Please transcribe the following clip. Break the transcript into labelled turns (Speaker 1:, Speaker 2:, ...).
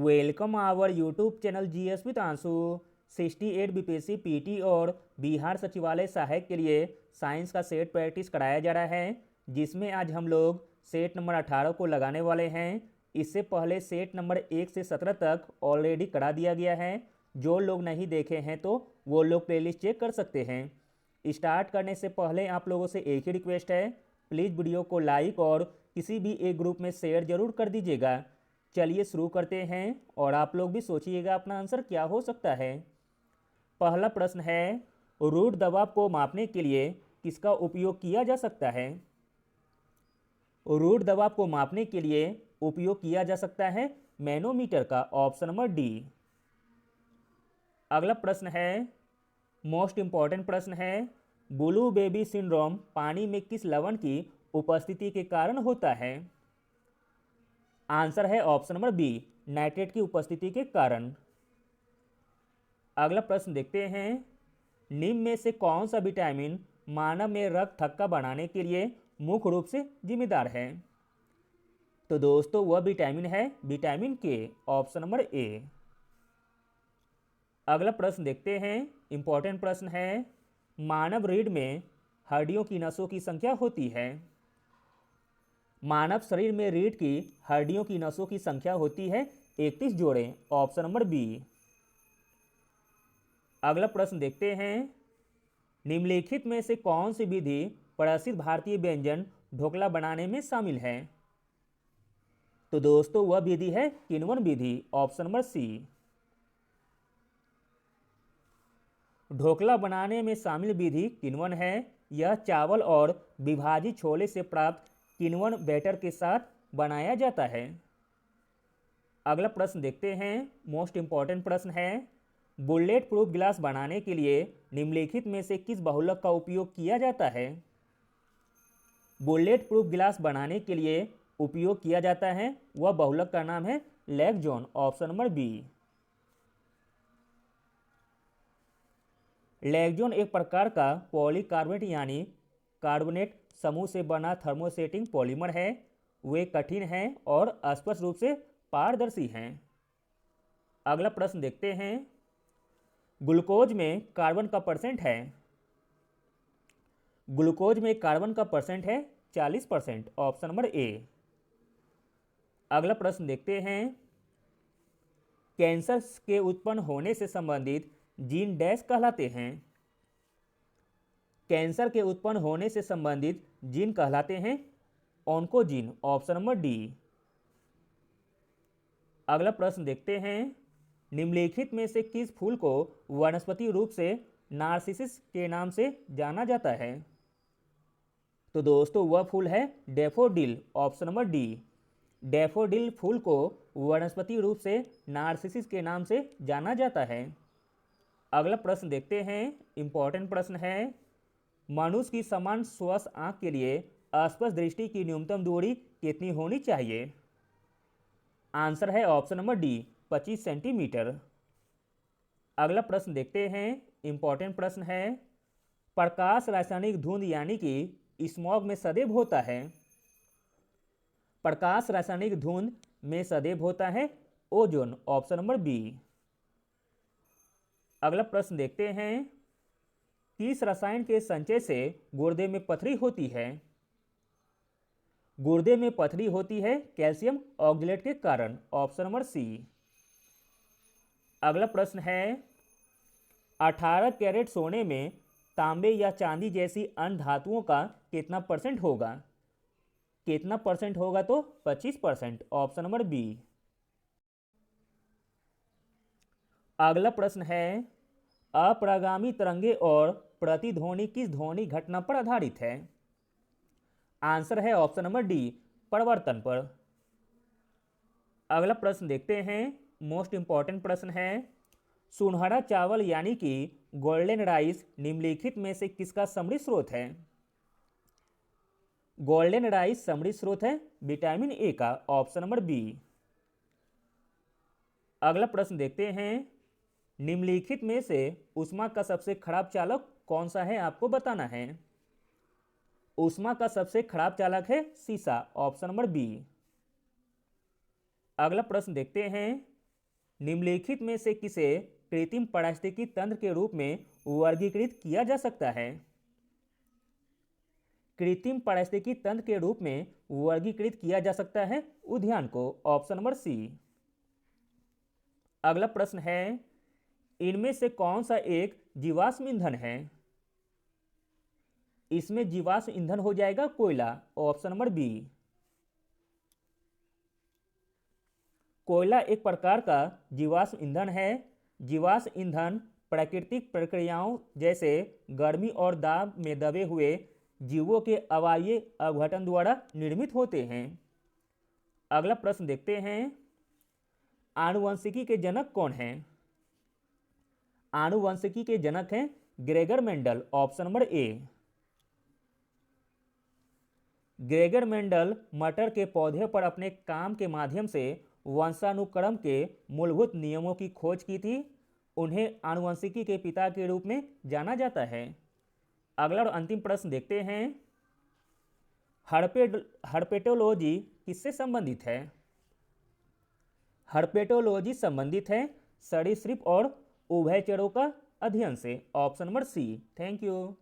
Speaker 1: Welcome our YouTube channel GS with Aansu. 68 BPSC PT और बिहार सचिवालय सहायक के लिए साइंस का सेट प्रैक्टिस कराया जा रहा है, जिसमें आज हम लोग सेट नंबर 18 को लगाने वाले हैं। इससे पहले सेट नंबर 1 से 17 तक ऑलरेडी करा दिया गया है। जो लोग नहीं देखे हैं तो वो लोग प्लेलिस्ट चेक कर सकते हैं। स्टार्ट करने से पहले आप लोगों से एक ही रिक्वेस्ट है, प्लीज़ वीडियो को लाइक और किसी भी एक ग्रुप में शेयर जरूर कर दीजिएगा। चलिए शुरू करते हैं और आप लोग भी सोचिएगा अपना आंसर क्या हो सकता है। पहला प्रश्न है, रूट दबाव को मापने के लिए किसका उपयोग किया जा सकता है? रूट दबाव को मापने के लिए उपयोग किया जा सकता है मैनोमीटर का, ऑप्शन नंबर डी। अगला प्रश्न है, मोस्ट इंपॉर्टेंट प्रश्न है, ब्लू बेबी सिंड्रोम पानी में किस लवण की उपस्थिति के कारण होता है? आंसर है ऑप्शन नंबर बी, नाइट्रेट की उपस्थिति के कारण। अगला प्रश्न देखते हैं, निम्न में से कौन सा विटामिन मानव में रक्त थक्का बढ़ाने के लिए मुख्य रूप से जिम्मेदार है? तो दोस्तों वह विटामिन है विटामिन के, ऑप्शन नंबर ए। अगला प्रश्न देखते हैं, इंपॉर्टेंट प्रश्न है, मानव रीढ़ में हड्डियों की नसों की संख्या होती है? मानव शरीर में रीढ़ की हड्डियों की नसों की संख्या होती है 31 जोड़े, ऑप्शन नंबर बी। अगला प्रश्न देखते हैं, निम्नलिखित में से कौन सी विधि प्रसिद्ध भारतीय व्यंजन ढोकला बनाने में शामिल है? तो दोस्तों वह विधि है किण्वन विधि, ऑप्शन नंबर सी। ढोकला बनाने में शामिल विधि किण्वन है। यह चावल और विभाजित छोले से प्राप्त किण्वन बैटर के साथ बनाया जाता है। अगला प्रश्न देखते हैं, मोस्ट इंपॉर्टेंट प्रश्न है, बुलेट प्रूफ गिलास बनाने के लिए निम्नलिखित में से किस बहुलक का उपयोग किया जाता है? बुलेट प्रूफ गिलास बनाने के लिए उपयोग किया जाता है वह बहुलक का नाम है लैक्जोन, ऑप्शन नंबर बी। लैक्जोन एक प्रकार का पॉलीकार्बोनेट यानी कार्बोनेट समूह से बना थर्मोसेटिंग पॉलीमर है। वे कठिन हैं और स्पष्ट रूप से पारदर्शी हैं। अगला प्रश्न देखते हैं, ग्लूकोज में कार्बन का परसेंट है? ग्लूकोज में कार्बन का परसेंट है 40%, ऑप्शन नंबर ए। अगला प्रश्न देखते हैं, कैंसर के उत्पन्न होने से संबंधित जीन डैश कहलाते हैं? कैंसर के उत्पन्न होने से संबंधित जीन कहलाते हैं ऑन्कोजीन, ऑप्शन नंबर डी। अगला प्रश्न देखते हैं, निम्नलिखित में से किस फूल को वनस्पति रूप से नार्सिसिस के नाम से जाना जाता है? तो दोस्तों वह फूल है daffodil, option number D. Daffodil फूल को वनस्पति रूप से नार्सिसिस के नाम से जाना जाता है। अगला प्रश्न देखते हैं, इंपॉर्टेंट प्रश्न है, मनुष्य की समान स्वस्थ आंख के लिए स्पष्ट दृष्टि की न्यूनतम दूरी कितनी होनी चाहिए? आंसर है ऑप्शन नंबर डी, 25 सेंटीमीटर। अगला प्रश्न देखते हैं, इंपॉर्टेंट प्रश्न है, प्रकाश रासायनिक धुंध यानी कि स्मॉग में सदैव होता है? प्रकाश रासायनिक धुंध में सदैव होता है ओजोन, ऑप्शन नंबर बी। अगला प्रश्न देखते हैं, किस रसायन के संचय से गुर्दे में पथरी होती है? गुर्दे में पथरी होती है कैल्शियम ऑक्जेलेट के कारण, ऑप्शन नंबर सी। अगला प्रश्न है, 18 कैरेट सोने में तांबे या चांदी जैसी अन्य धातुओं का कितना परसेंट होगा? कितना परसेंट होगा? तो 25%, ऑप्शन नंबर बी। अगला प्रश्न है, अपरागामी तरंगे और प्रतिध्वनि किस ध्वनि घटना पर आधारित है? आंसर है ऑप्शन नंबर डी, परिवर्तन पर। अगला प्रश्न देखते हैं, मोस्ट इंपॉर्टेंट प्रश्न है, सुनहरा चावल यानी कि गोल्डन राइस निम्नलिखित में से किसका समृद्ध स्रोत है? गोल्डन राइस समृद्ध स्रोत है विटामिन ए का, ऑप्शन नंबर बी। अगला प्रश्न देखते हैं, निम्नलिखित में से ऊष्मा का सबसे खराब चालक कौन सा है, आपको बताना है। ऊष्मा का सबसे खराब चालक है सीसा, ऑप्शन नंबर बी। अगला प्रश्न देखते हैं, निम्नलिखित में से किसे कृत्रिम पारिस्थितिकी तंत्र के रूप में वर्गीकृत किया जा सकता है? कृत्रिम पारिस्थितिकी तंत्र के रूप में वर्गीकृत किया जा सकता है उद्यान को, ऑप्शन नंबर सी। अगला प्रश्न है, इनमें से कौन सा एक जीवाश्म ईंधन है? इसमें जीवाश्म ईंधन हो जाएगा कोयला, ऑप्शन नंबर बी। कोयला एक प्रकार का जीवाश्म ईंधन है। जीवाश्म ईंधन प्राकृतिक प्रक्रियाओं जैसे गर्मी और दाब में दबे हुए जीवों के अवायवीय अपघटन द्वारा निर्मित होते हैं। अगला प्रश्न देखते हैं, आनुवंशिकी के जनक कौन हैं? आनुवंशिकी के जनक हैं Gregor Mendel, option number A. Gregor Mendel मटर के पौधे पर अपने काम के माध्यम से वंशानुक्रम के मूलभूत नियमों की खोज की थी। उन्हें आनुवंशिकी के पिता के रूप में जाना जाता है। अगला और अंतिम प्रश्न देखते हैं, हर्पेटोलॉजी किससे संबंधित है? हर्पेटोलॉजी संबंधित है सरीसृप और उभयचरों का अध्ययन से, option number C. Thank you.